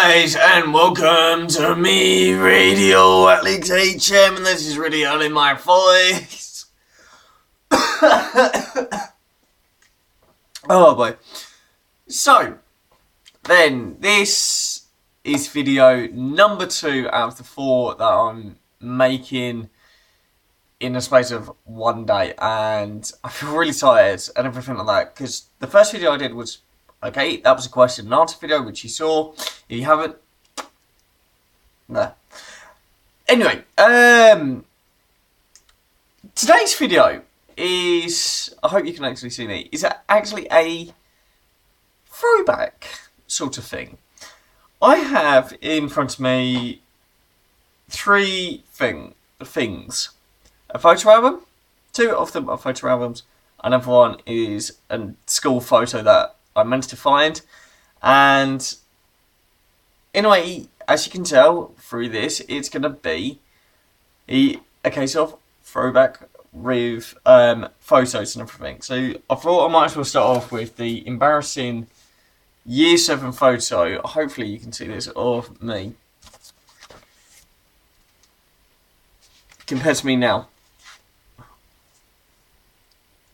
guys, and welcome to me, Radio Alex HM, and this is really early my voice. Oh boy. So, then, this is video number 2 out of the 4 that I'm making in the space of one day, and I feel really tired and everything like that, because the first video I did was, okay, that was a question and answer video, which you saw. If you haven't, no. Anyway, today's video is, I hope you can actually see me, is actually a throwback sort of thing. I have in front of me 3 things. A photo album, 2 of them are photo albums, another one is a school photo that I managed to find, and in a way, as you can tell through this, it's going to be a case of throwback with photos and everything. So I thought I might as well start off with the embarrassing Year 7 photo. Hopefully you can see this of me compared to me now.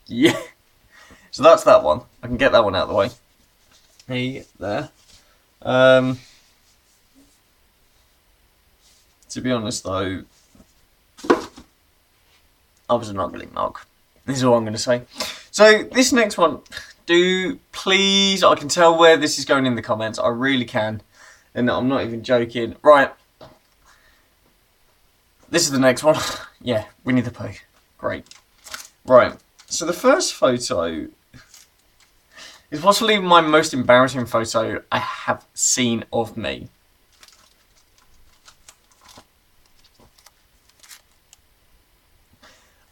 Yeah. So that's that one. I can get that one out of the way. Hey there. To be honest though, I was an ugly mug. This is all I'm going to say. So this next one, do please, I can tell where this is going in the comments. I really can. And I'm not even joking. Right. This is the next one. Yeah, Winnie the Pooh. Great. Right. So the first photo is possibly my most embarrassing photo I have seen of me.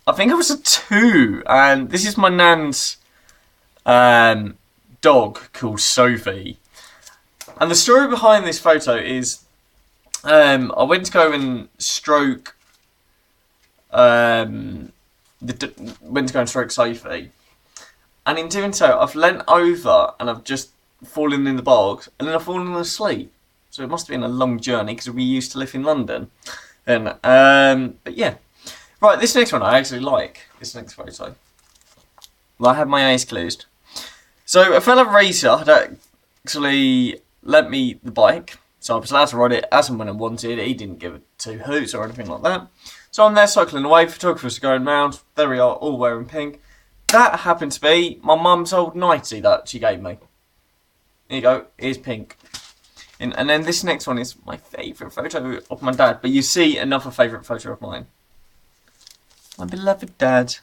I think I was a 2, and this is my nan's dog called Sophie. And the story behind this photo is I went to go and stroke Sophie. And in doing so, I've leant over and I've just fallen in the bog, and then I've fallen asleep. So it must have been a long journey because we used to live in London. And but yeah, right. This next one I actually like. This next photo. Well, I had my eyes closed. So a fellow racer had actually lent me the bike, so I was allowed to ride it as and when I wanted. He didn't give it 2 hoots or anything like that. So I'm there cycling away. Photographers are going round. There we are, all wearing pink. That happened to be my mum's old nightie that she gave me. There you go, here's pink. And then this next one is my favourite photo of my dad. But you see another favourite photo of mine. My beloved dad.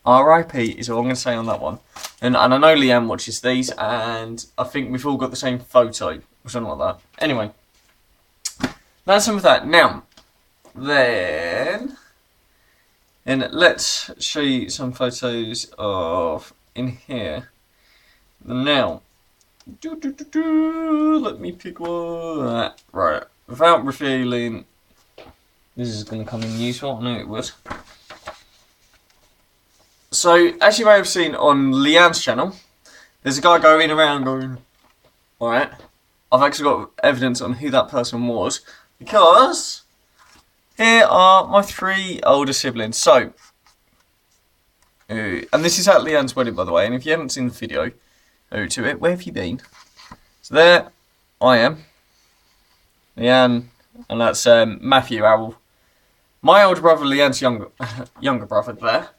R.I.P. is all I'm going to say on that one. And I know Leanne watches these, and I think we've all got the same photo, or something like that. Anyway, that's some of that. Now, then... And let's show you some photos of in here. Now, let me pick one. Right, without revealing, this is going to come in useful. I knew it would. So, as you may have seen on Leanne's channel, there's a guy going around going, alright, I've actually got evidence on who that person was, because here are my 3 older siblings. So, and this is at Leanne's wedding, by the way. And if you haven't seen the video to it, where have you been? So there I am, Leanne, and that's Matthew, my older brother, Leanne's younger brother there.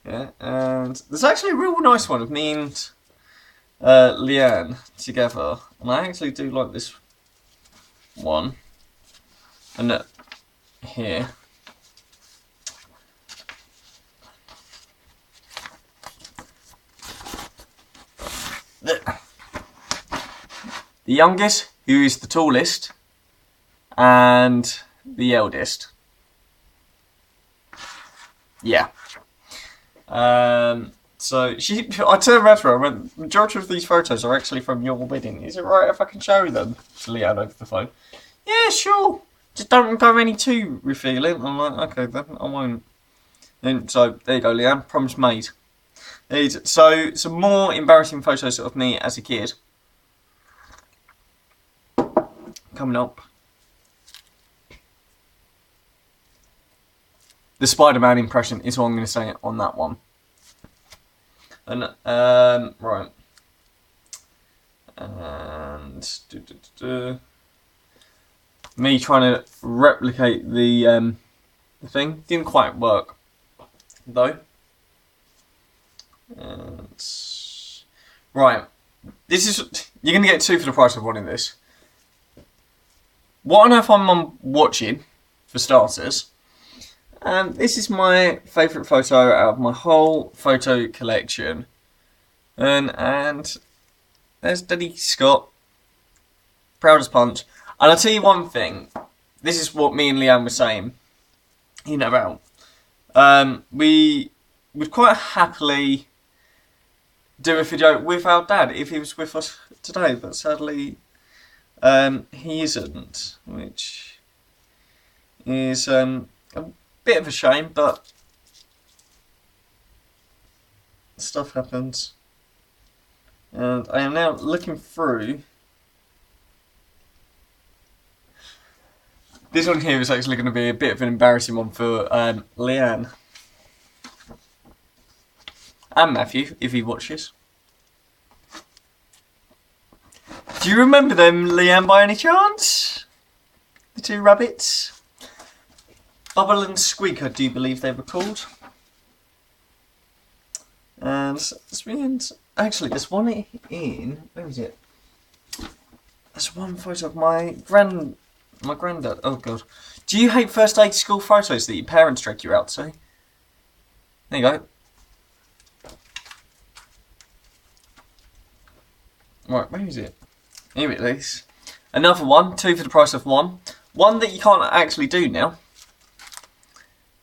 Yeah, and there's actually a real nice one of me and Leanne together, and I actually do like this one. And here. The youngest, who is the tallest, and the eldest. Yeah. So I turned around to her and went, the majority of these photos are actually from your wedding. Is it right if I can show them to Leanne over the phone? Yeah, sure. Just don't go any too revealing. I'm like, okay then, I won't. And so there you go, Leanne. Promise made. So some more embarrassing photos of me as a kid. coming up. The Spider-Man impression is what I'm going to say on that one. And, right. And, me trying to replicate the thing. Didn't quite work, though. And, right. This is, you're going to get 2 for the price of 1 in this. What on earth I'm watching, for starters. This is my favourite photo out of my whole photo collection. And there's Daddy Scott. Proud as punch. And I'll tell you one thing. This is what me and Leanne were saying. You know about. We would quite happily do a video with our dad if he was with us today. But sadly, he isn't. Which is a bit of a shame, but stuff happens. And I am now looking through. This one here is actually going to be a bit of an embarrassing one for Leanne. And Matthew, if he watches. Do you remember them, Leanne, by any chance? The 2 rabbits? Bubble and Squeak, I do believe they were called. And actually, there's one in. Where is it? There's one photo of my granddad. Oh god. Do you hate first day school photos that your parents drag you out to? There you go. Right, where is it? Here it is. Another one, 2 for the price of 1. One that you can't actually do now.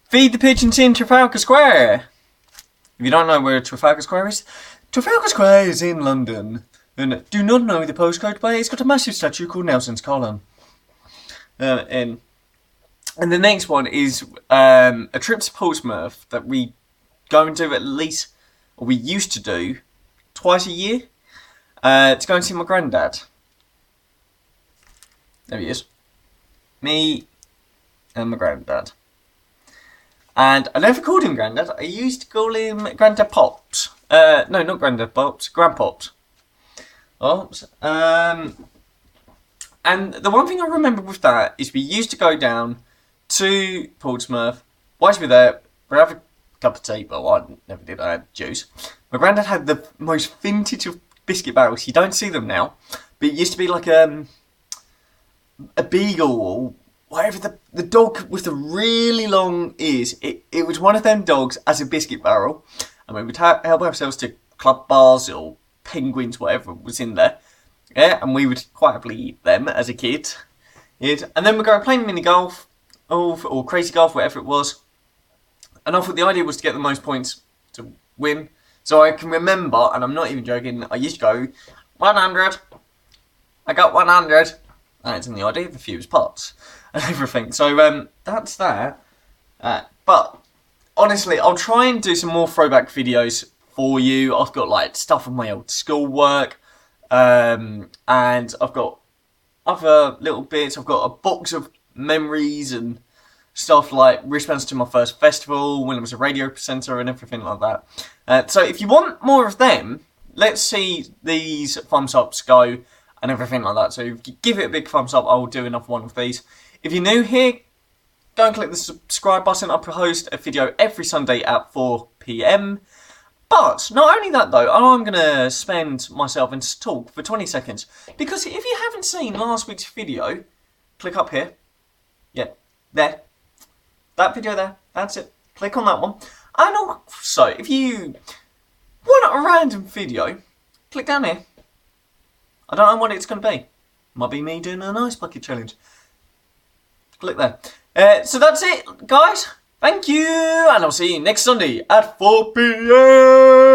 Feed the pigeons in Trafalgar Square. If you don't know where Trafalgar Square is in London. And do not know the postcode, but it's got a massive statue called Nelson's Column. And the next one is a trip to Portsmouth that we go and do at least, or we used to do, twice a year. To go and see my granddad. There he is. Me and my granddad. And I never called him Grandad. I used to call him Grandad Pops. No, not Grandad Pops. Grandpops. Pops. And the one thing I remember with that is we used to go down to Portsmouth. Whilst we were there, we'd have a cup of tea. Well, I never did. I had juice. My granddad had the most vintage of biscuit barrels. You don't see them now. But it used to be like a beagle or whatever, the dog with the really long ears. It was one of them dogs as a biscuit barrel. And we would help ourselves to club bars or penguins, whatever was in there. Yeah, and we would quite happily eat them as a kid. And then we'd go playing mini golf or crazy golf, whatever it was. And I thought the idea was to get the most points to win. So I can remember, and I'm not even joking, I used to go 100. I got 100. And it's in the idea of the fewest parts and everything. So that's that. But honestly, I'll try and do some more throwback videos for you. I've got like stuff of my old schoolwork. And I've got other little bits. I've got a box of memories and stuff like wristbands to my first festival when I was a radio presenter and everything like that. So if you want more of them, let's see these thumbs ups go and everything like that. So if you give it a big thumbs up, I will do another one of these. If you're new here, go and click the subscribe button. I post a video every Sunday at 4 PM. But not only that though, I'm going to spend myself and talk for 20 seconds. Because if you haven't seen last week's video, click up here. Yeah, there. That video there. That's it. Click on that one. And also, if you want a random video, click down here. I don't know what it's going to be. Might be me doing an ice bucket challenge. Click there. So that's it, guys. Thank you, and I'll see you next Sunday at 4 PM.